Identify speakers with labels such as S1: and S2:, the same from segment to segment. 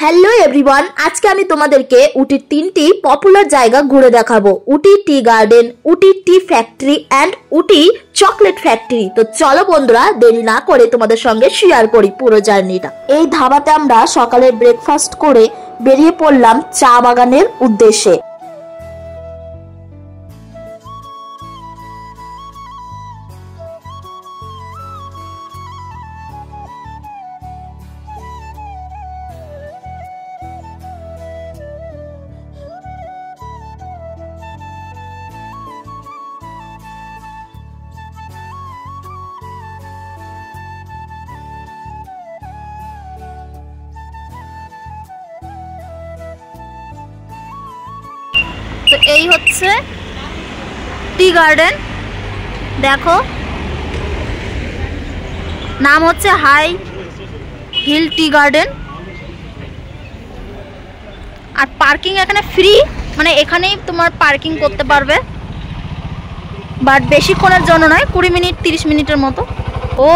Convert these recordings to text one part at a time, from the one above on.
S1: Hello everyone, আজকে আমি তোমাদেরকে উটির তিনটি পপুলার জায়গা ঘুরে দেখাবো। Ooty tea garden, Ooty tea factory and Ooty chocolate factory. তো চলো বন্ধুরা, দেরি না করে তোমাদের সঙ্গে শেয়ার করি পুরো জার্নিটা। এই ধাবাতে আমরা সকালে ব্রেকফাস্ট করে বেরিয়ে পড়লাম চা বাগানের উদ্দেশ্যে।
S2: তো এই হচ্ছে টি গার্ডেন, দেখো নাম হচ্ছে হাই হিল টি গার্ডেন। আর পার্কিং এখানে ফ্রি, মানে এখানেই তোমার পার্কিং করতে পারবে, বাট বেশিক্ষণের জন্য নয়, 20 মিনিট 30 মিনিটের মতো। ও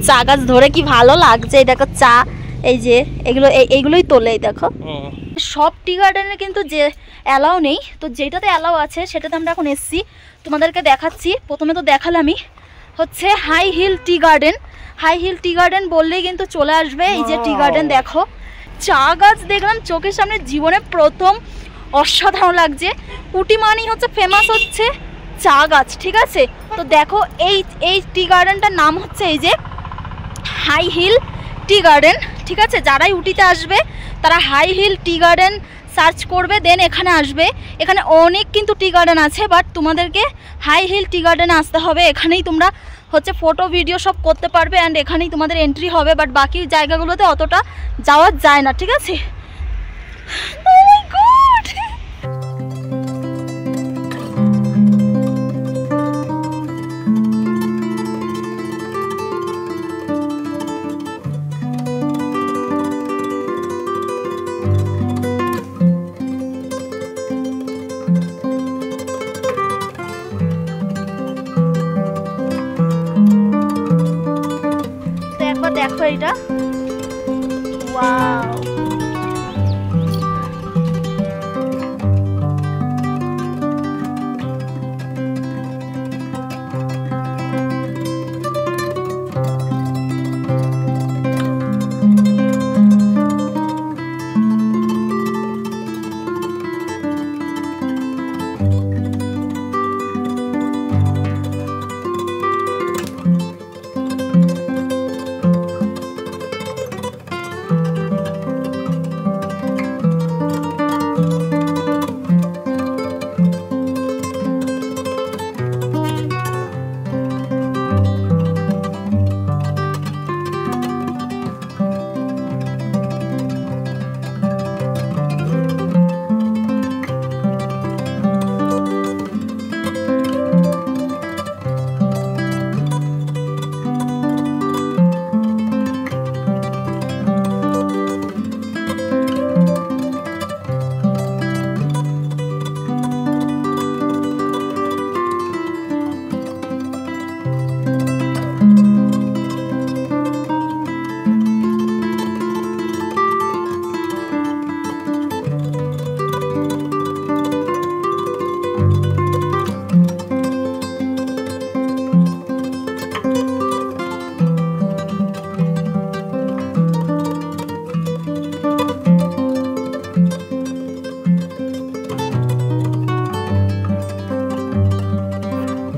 S2: চা গাছ ধরে কি ভালো লাগছে। এই দেখো চা, এই যে এইগুলোই তোলে। দেখো সব টি গার্ডেনে কিন্তু যে অ্যালাউ নেই, তো যেটাতে অ্যালাউ আছে সেটাতে আমরা এখন এসছি, তোমাদেরকে দেখাচ্ছি। প্রথমে তো দেখালামই, হচ্ছে high hill tea garden. High hill tea garden বললেই কিন্তু চলে আসবে এই যে টি গার্ডেন। দেখো চা গাছ দেখলাম চোখের সামনে, জীবনে প্রথম, অসাধারণ লাগছে। উটি মানেই হচ্ছে ফেমাস হচ্ছে চা গাছ, ঠিক আছে। তো দেখো এই টি গার্ডেনটার নাম হচ্ছে এই যে হাই হিল টি গার্ডেন, ঠিক আছে। যারাই উটিতে আসবে তারা high hill tea garden search করবে, দেন এখানে আসবে। এখানে অনেক কিন্তু টি গার্ডেন আছে, বাট তোমাদেরকে হাই হিল টি গার্ডেনে আসতে হবে। এখানেই তোমরা হচ্ছে ফটো ভিডিও সব করতে পারবে অ্যান্ড এখানেই তোমাদের এন্ট্রি হবে, বাট বাকি জায়গাগুলোতে অতটা যাওয়া যায় না, ঠিক আছে। দেখো এটা, ওয়াও।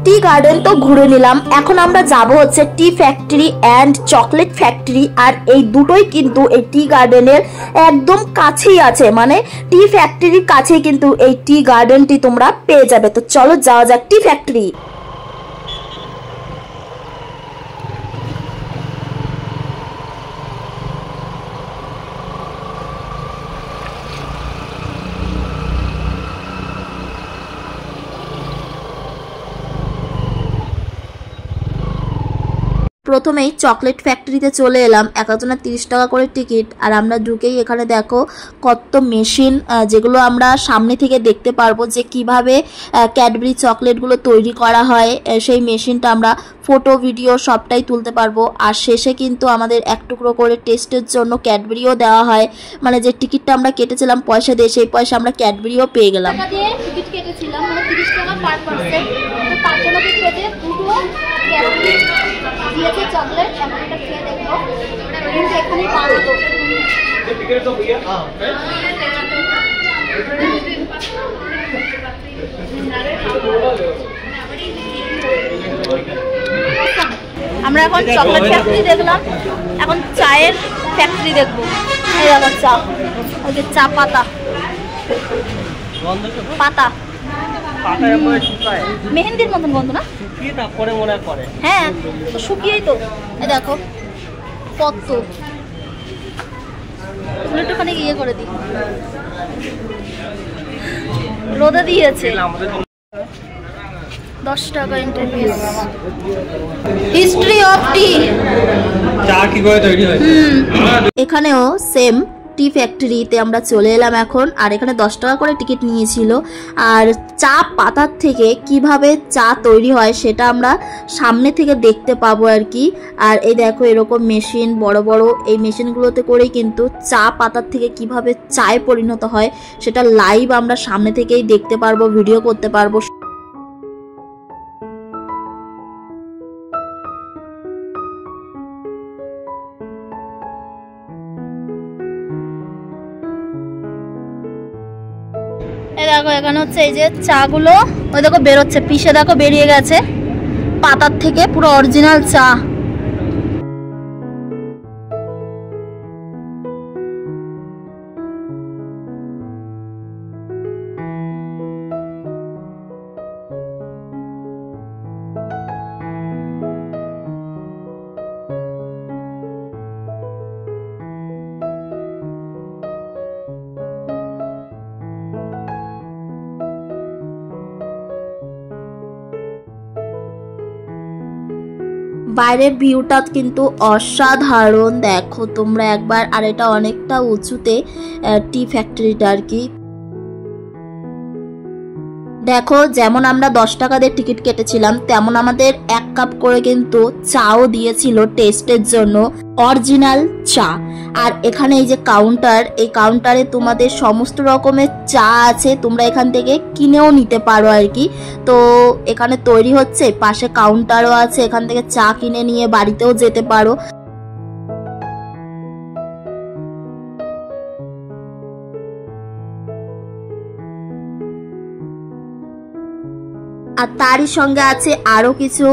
S1: টি গার্ডেন তো ঘুরে নিলাম, এখন আমরা যাব হচ্ছে tea factory and chocolate factory. আর এই দুটোই কিন্তু এই টি গার্ডেনের একদম কাছেই আছে, মানে টি ফ্যাক্টরির কাছেই কিন্তু এই টি গার্ডেনটি তোমরা পেয়ে যাবে। তো চলো যাওয়া যাক টি ফ্যাক্টরি। প্রথমেই চকলেট ফ্যাক্টরিতে চলে এলাম। এক একজনের 30 টাকা করে টিকিট। আর আমরা ঢুকেই এখানে দেখো কত মেশিন, যেগুলো আমরা সামনে থেকে দেখতে পারবো যে কিভাবে ক্যাডবেরি চকলেটগুলো তৈরি করা হয়। সেই মেশিনটা আমরা ফটো ভিডিও সবটাই তুলতে পারবো। আর শেষে কিন্তু আমাদের এক টুকরো করে টেস্টের জন্য ক্যাডবেরিও দেওয়া হয়, মানে যে টিকিটটা আমরা কেটেছিলাম পয়সা দিয়ে, সেই পয়সা আমরা ক্যাডবেরিও পেয়ে গেলাম।
S2: টাকা দিয়ে টিকিট কেটেছিলাম, মানে 30 টাকা পার পার্সন। তো তার জন্য কেটে দুটো ক্যাডবেরি দিয়েছে চকলেট। এখন এটা খেয়ে দেখবো, কিন্তু এখানেই পাবো তো। আমরা এখন চকলেট ফ্যাক্টরি দেখলাম, এখন চায়ের ফ্যাক্টরি দেখবো। এই দেখো চা, ওই যে চা পাতা পাতা মেহেন্দির মতন গন্ধ না? হ্যাঁ তো শুকিয়েই তো। এই দেখো কত, একটুখানি ইয়ে করে দিই, রোদে দিয়েছে। 10 টাকা ইন্টারভিউ। হিস্ট্রি অফ টি,
S3: চা কি করে তৈরি হয়।
S1: এখানেও সেম টি ফ্যাক্টরিতে আমরা চলে এলাম এখন। আর এখানে 10 টাকা করে টিকিট নিয়েছিল। আর চা পাতার থেকে কিভাবে চা তৈরি হয় সেটা আমরা সামনে থেকে দেখতে পাবো আর কি। আর এই দেখো এরকম মেশিন, বড় বড় এই মেশিনগুলোতে করেই কিন্তু চা পাতার থেকে কিভাবে চায়ে পরিণত হয় সেটা লাইভ আমরা সামনে থেকেই দেখতে পারবো, ভিডিও করতে পারবো।
S2: এই দেখো এখানে হচ্ছে এই যে চাগুলো, ওই দেখো বেরোচ্ছে, পিষে দেখো বেরিয়ে গেছে পাতার থেকে, পুরো অরিজিনাল চা।
S1: বাইরের ভিউটা কিন্তু অসাধারণ, দেখো তোমরা একবার। আর এটা অনেকটা উঁচুতে টি ফ্যাক্টরিটা আর কি। দেখো যেমন আমরা 10 টাকা দিয়ে টিকিট কেটেছিলাম, তেমন আমাদের 1 কাপ করে কিন্তু চাও দিয়েছিল টেস্টের জন্য, অরিজিনাল চা। আর এখানে এই যে কাউন্টার, এই কাউন্টারে তোমাদের সমস্ত রকমের চা আছে, তোমরা এখান থেকে কিনেও নিতে পারো আর কি। তো এখানে তৈরি হচ্ছে, পাশে কাউন্টারও আছে, এখান থেকে চা কিনে নিয়ে বাড়িতেও যেতে পারো। আর তারই সঙ্গে আছে আরো কিছু,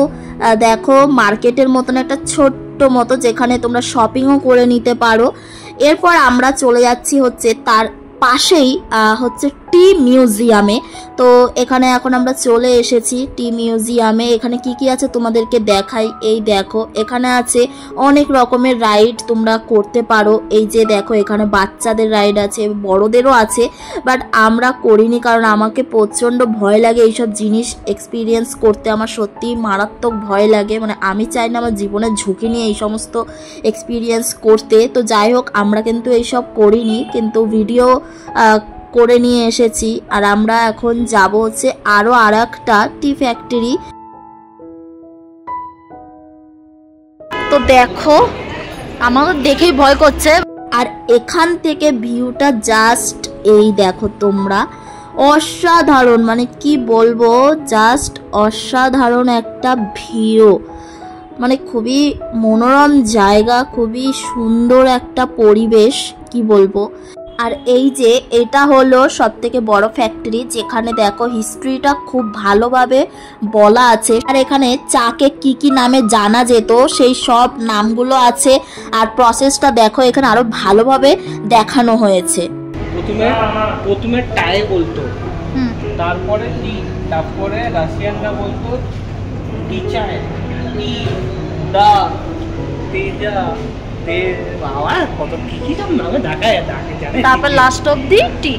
S1: দেখো মার্কেটের মতন একটা ছোট্ট মতো, যেখানে তোমরা শপিংও করে নিতে পারো। এরপর আমরা চলে যাচ্ছি হচ্ছে তার পাশেই হচ্ছে টি মিউজিয়ামে। তো এখানে এখন আমরা চলে এসেছি টি মিউজিয়ামে। এখানে কি কি আছে তোমাদেরকে দেখাই। এই দেখো এখানে আছে অনেক রকমের রাইড তোমরা করতে পারো। এই যে দেখো এখানে বাচ্চাদের রাইড আছে, বড়দেরও আছে, বাট আমরা করিনি কারণ আমাকে প্রচণ্ড ভয় লাগে এইসব জিনিস এক্সপিরিয়েন্স করতে। আমার সত্যি মারাত্মক ভয় লাগে, মানে আমি চাই না আমার জীবনের ঝুঁকি নিয়ে এই সমস্ত এক্সপিরিয়েন্স করতে। তো যাই হোক আমরা কিন্তু এইসব করিনি, কিন্তু ভিডিও করে নিয়ে এসেছি। আর আমরা এখন যাব হচ্ছে আরো আরেকটা টি ফ্যাক্টরি।
S2: তো দেখো আমাকে দেখেই ভয় করছে।
S1: আর এখান থেকে ভিউটা জাস্ট এই দেখো তোমরা, অসাধারণ, মানে কি বলবো, জাস্ট অসাধারণ একটা ভিউ, মানে খুবই মনোরম জায়গা, খুবই সুন্দর একটা পরিবেশ, কি বলবো। আর এই যে এটা হলো সবথেকে বড় ফ্যাক্টরি, যেখানে দেখো হিস্ট্রিটা খুব ভালোভাবে বলা আছে। আর এখানে চাকে কি কি নামে জানা যেত সেই সব নামগুলো আছে। আর প্রসেসটা দেখো এখানে আরো ভালোভাবে দেখানো হয়েছে।
S3: প্রথমে টাই বলতো, তারপরে টি, তারপরে রাশিয়ানরা বলতো টিচার, টি দা তেজা, বাবা কত কি কি সব নামে ডাকায় ডাকে জানে।
S2: তারপর লাস্ট অবধি টি।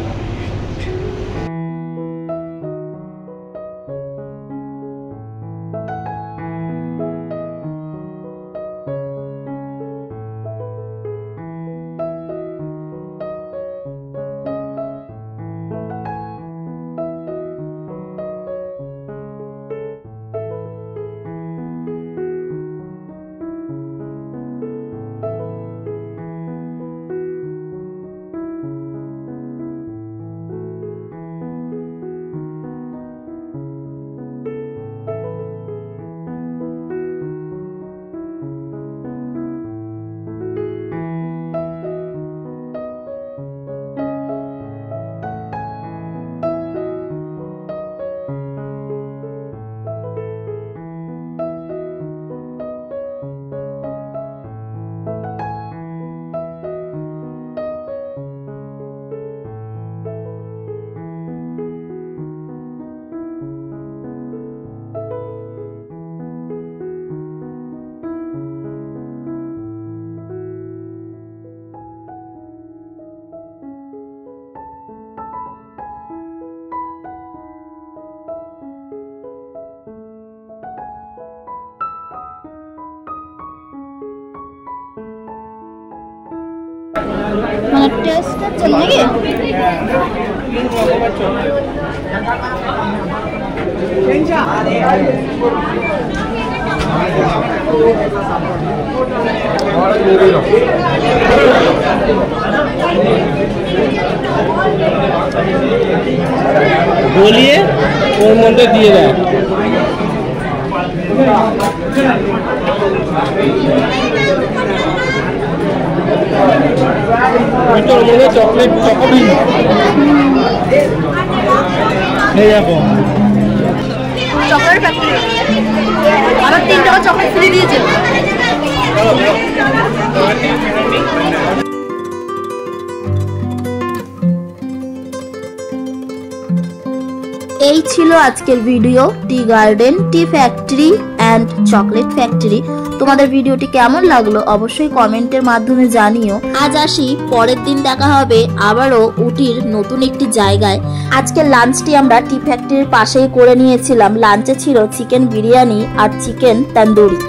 S2: মানে টেস্টের জন্য নাকি?
S3: গলিয়ে ওর মধ্যে দিয়ে দেয়। চকলেট চকোবিন
S2: চকলেট ফ্যাক্টরি আমার 3 টাকা চকলেট ফ্রি দিয়েছে।
S1: এই ছিল আজকের video, tea garden, T factory and chocolate factory. তোমাদের ভিডিওটি কেমন লাগলো অবশ্যই কমেন্টের মাধ্যমে জানিও। আজ আসি, পরের দিন দেখা হবে আবারও উটির নতুন একটি জায়গায়। আজকের লাঞ্চটি আমরা টি ফ্যাক্টরির পাশেই করে নিয়েছিলাম। লাঞ্চে ছিল চিকেন বিরিয়ানি আর চিকেন তন্দুরি।